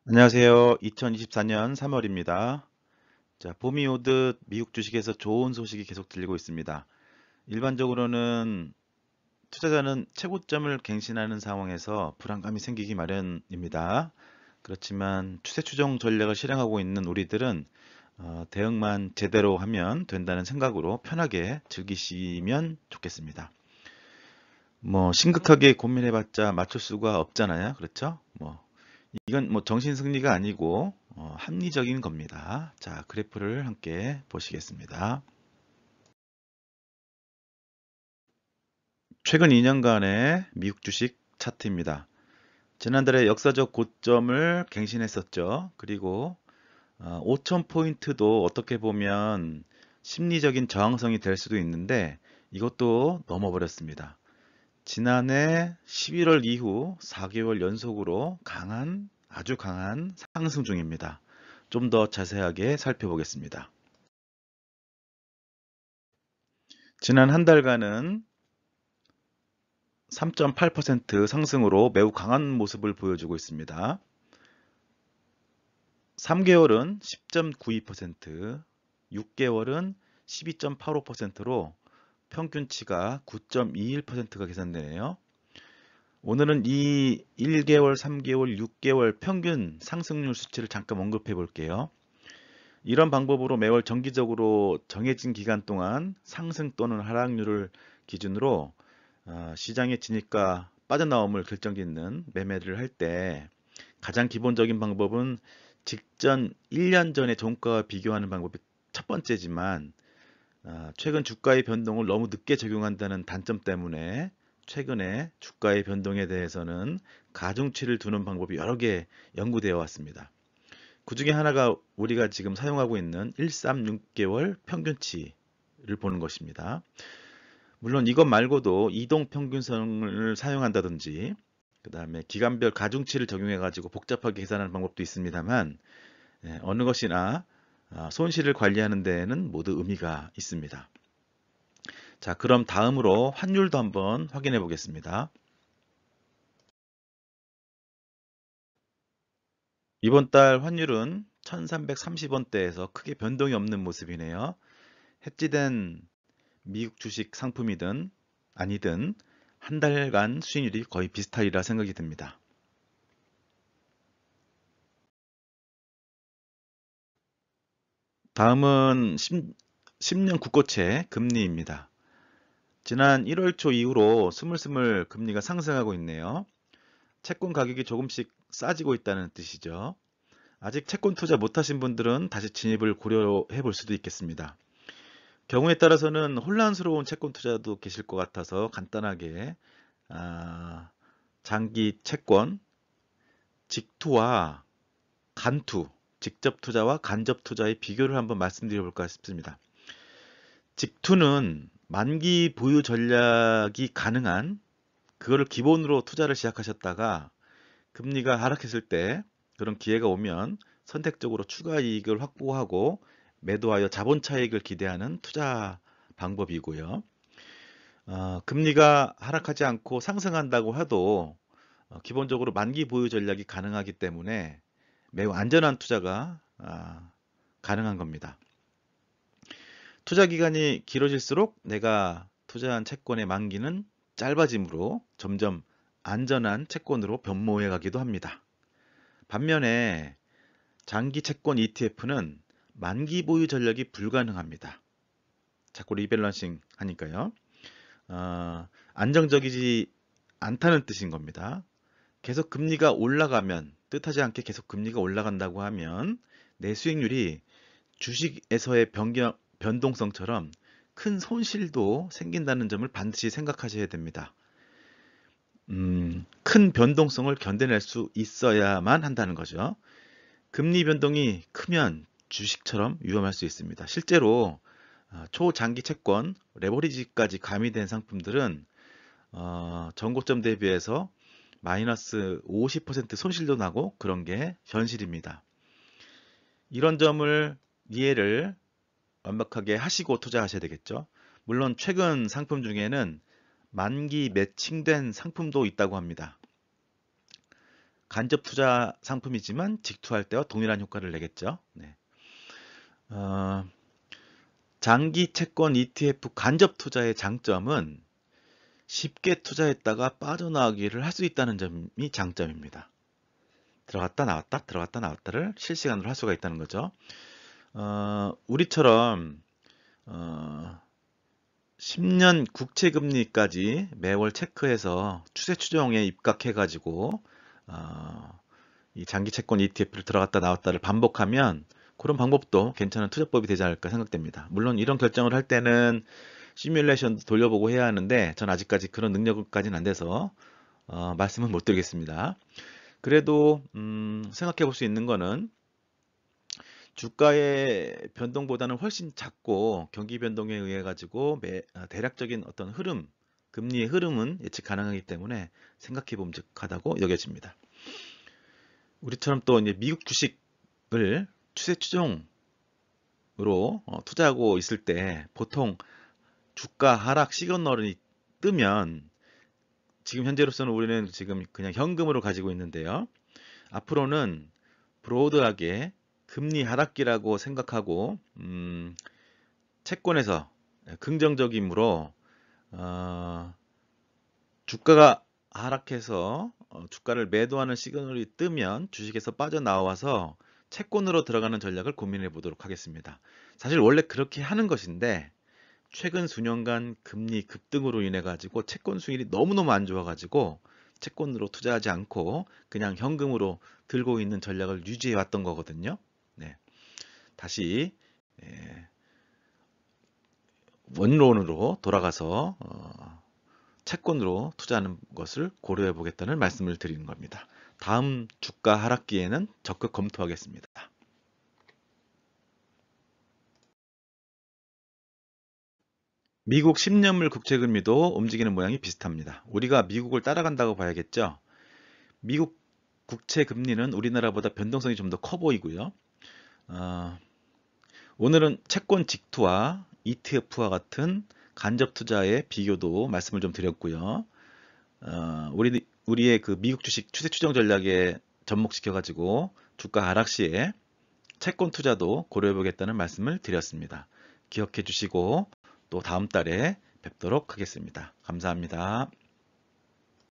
안녕하세요. 2024년 3월입니다. 자, 봄이 오듯 미국 주식에서 좋은 소식이 계속 들리고 있습니다. 일반적으로는 투자자는 최고점을 갱신하는 상황에서 불안감이 생기기 마련입니다. 그렇지만 추세 추종 전략을 실행하고 있는 우리들은 대응만 제대로 하면 된다는 생각으로 편하게 즐기시면 좋겠습니다. 심각하게 고민해봤자 맞출 수가 없잖아요. 그렇죠? 이건 정신 승리가 아니고 합리적인 겁니다. 자, 그래프를 함께 보시겠습니다. 최근 2년간의 미국 주식 차트입니다. 지난달에 역사적 고점을 갱신했었죠. 그리고 5,000포인트도 어떻게 보면 심리적인 저항성이 될 수도 있는데 이것도 넘어버렸습니다. 지난해 11월 이후 4개월 연속으로 아주 강한 상승 중입니다. 좀 더 자세하게 살펴보겠습니다. 지난 한 달간은 3.8% 상승으로 매우 강한 모습을 보여주고 있습니다. 3개월은 10.92%, 6개월은 12.85%로 평균치가 9.21%가 계산되네요. 오늘은 이 1개월, 3개월, 6개월 평균 상승률 수치를 잠깐 언급해 볼게요. 이런 방법으로 매월 정기적으로 정해진 기간 동안 상승 또는 하락률을 기준으로 시장의 진입과 빠져나옴을 결정짓는 매매를 할 때 가장 기본적인 방법은 직전 1년 전의 종가와 비교하는 방법이 첫 번째지만 최근 주가의 변동을 너무 늦게 적용한다는 단점 때문에 최근에 주가의 변동에 대해서는 가중치를 두는 방법이 여러 개 연구되어 왔습니다. 그 중에 하나가 우리가 지금 사용하고 있는 136개월 평균치를 보는 것입니다. 물론 이것 말고도 이동평균선을 사용한다든지 그 다음에 기간별 가중치를 적용해 가지고 복잡하게 계산하는 방법도 있습니다만 어느 것이나 손실을 관리하는 데에는 모두 의미가 있습니다. 자, 그럼 다음으로 환율도 한번 확인해 보겠습니다. 이번 달 환율은 1330원대에서 크게 변동이 없는 모습이네요. 해지된 미국 주식 상품이든 아니든 한 달간 수익률이 거의 비슷하리라 생각이 듭니다. 다음은 10년 국고채 금리입니다. 지난 1월 초 이후로 스물스물 금리가 상승하고 있네요. 채권 가격이 조금씩 싸지고 있다는 뜻이죠. 아직 채권 투자 못하신 분들은 다시 진입을 고려해 볼 수도 있겠습니다. 경우에 따라서는 혼란스러운 채권 투자도 계실 것 같아서 간단하게 장기 채권, 직투와 간투, 직접 투자와 간접 투자의 비교를 한번 말씀드려 볼까 싶습니다. 직투는 만기 보유 전략이 가능한 그거를 기본으로 투자를 시작하셨다가 금리가 하락했을 때 그런 기회가 오면 선택적으로 추가 이익을 확보하고 매도하여 자본 차익을 기대하는 투자 방법이고요. 금리가 하락하지 않고 상승한다고 해도 기본적으로 만기 보유 전략이 가능하기 때문에 매우 안전한 투자가 가능한 겁니다. 투자 기간이 길어질수록 내가 투자한 채권의 만기는 짧아지므로 점점 안전한 채권으로 변모해 가기도 합니다. 반면에 장기 채권 ETF는 만기 보유 전략이 불가능합니다. 자꾸 리밸런싱 하니까요. 안정적이지 않다는 뜻인 겁니다. 계속 금리가 올라가면 뜻하지 않게 계속 금리가 올라간다고 하면 내 수익률이 주식에서의 변동성처럼 큰 손실도 생긴다는 점을 반드시 생각하셔야 됩니다. 큰 변동성을 견뎌낼 수 있어야만 한다는 거죠. 금리 변동이 크면 주식처럼 위험할 수 있습니다. 실제로 초장기 채권, 레버리지까지 가미된 상품들은 전고점 대비해서 마이너스 50% 손실도 나고 그런 게 현실입니다. 이런 점을 이해를 완벽하게 하시고 투자하셔야 되겠죠. 물론 최근 상품 중에는 만기 매칭된 상품도 있다고 합니다. 간접 투자 상품이지만 직투할 때와 동일한 효과를 내겠죠. 네. 장기 채권 ETF 간접 투자의 장점은 쉽게 투자했다가 빠져나가기를 할 수 있다는 점이 장점입니다. 들어갔다 나왔다, 들어갔다 나왔다를 실시간으로 할 수가 있다는 거죠. 우리처럼 10년 국채금리까지 매월 체크해서 추세 추종에 입각해가지고 이 장기 채권 ETF를 들어갔다 나왔다를 반복하면 그런 방법도 괜찮은 투자법이 되지 않을까 생각됩니다. 물론 이런 결정을 할 때는 시뮬레이션도 돌려보고 해야 하는데 전 아직까지 그런 능력까지는 안 돼서 말씀은 못 드리겠습니다. 그래도 생각해 볼 수 있는 거는 주가의 변동보다는 훨씬 작고 경기 변동에 의해 가지고 대략적인 어떤 흐름, 금리의 흐름은 예측 가능하기 때문에 생각해 봄직하다고 여겨집니다. 우리처럼 또 이제 미국 주식을 추세 추종으로 투자하고 있을 때 보통 주가 하락 시그널이 뜨면 지금 현재로서는 우리는 지금 그냥 현금으로 가지고 있는데요. 앞으로는 브로드하게 금리 하락기라고 생각하고 채권에서 긍정적이므로 주가가 하락해서 주가를 매도하는 시그널이 뜨면 주식에서 빠져나와서 채권으로 들어가는 전략을 고민해 보도록 하겠습니다. 사실 원래 그렇게 하는 것인데 최근 수년간 금리 급등으로 인해 가지고 채권 수익이 너무너무 안 좋아 가지고 채권으로 투자하지 않고 그냥 현금으로 들고 있는 전략을 유지해 왔던 거거든요. 네. 다시 원론으로 돌아가서 채권으로 투자하는 것을 고려해 보겠다는 말씀을 드리는 겁니다. 다음 주가 하락기에는 적극 검토하겠습니다. 미국 10년물 국채금리도 움직이는 모양이 비슷합니다. 우리가 미국을 따라간다고 봐야겠죠. 미국 국채 금리는 우리나라보다 변동성이 좀 더 커 보이고요. 오늘은 채권 직투와 ETF와 같은 간접 투자의 비교도 말씀을 좀 드렸고요. 우리의 그 미국 주식 추세 추정 전략에 접목시켜 가지고 주가 하락 시에 채권 투자도 고려해 보겠다는 말씀을 드렸습니다. 기억해 주시고 또 다음 달에 뵙도록 하겠습니다. 감사합니다.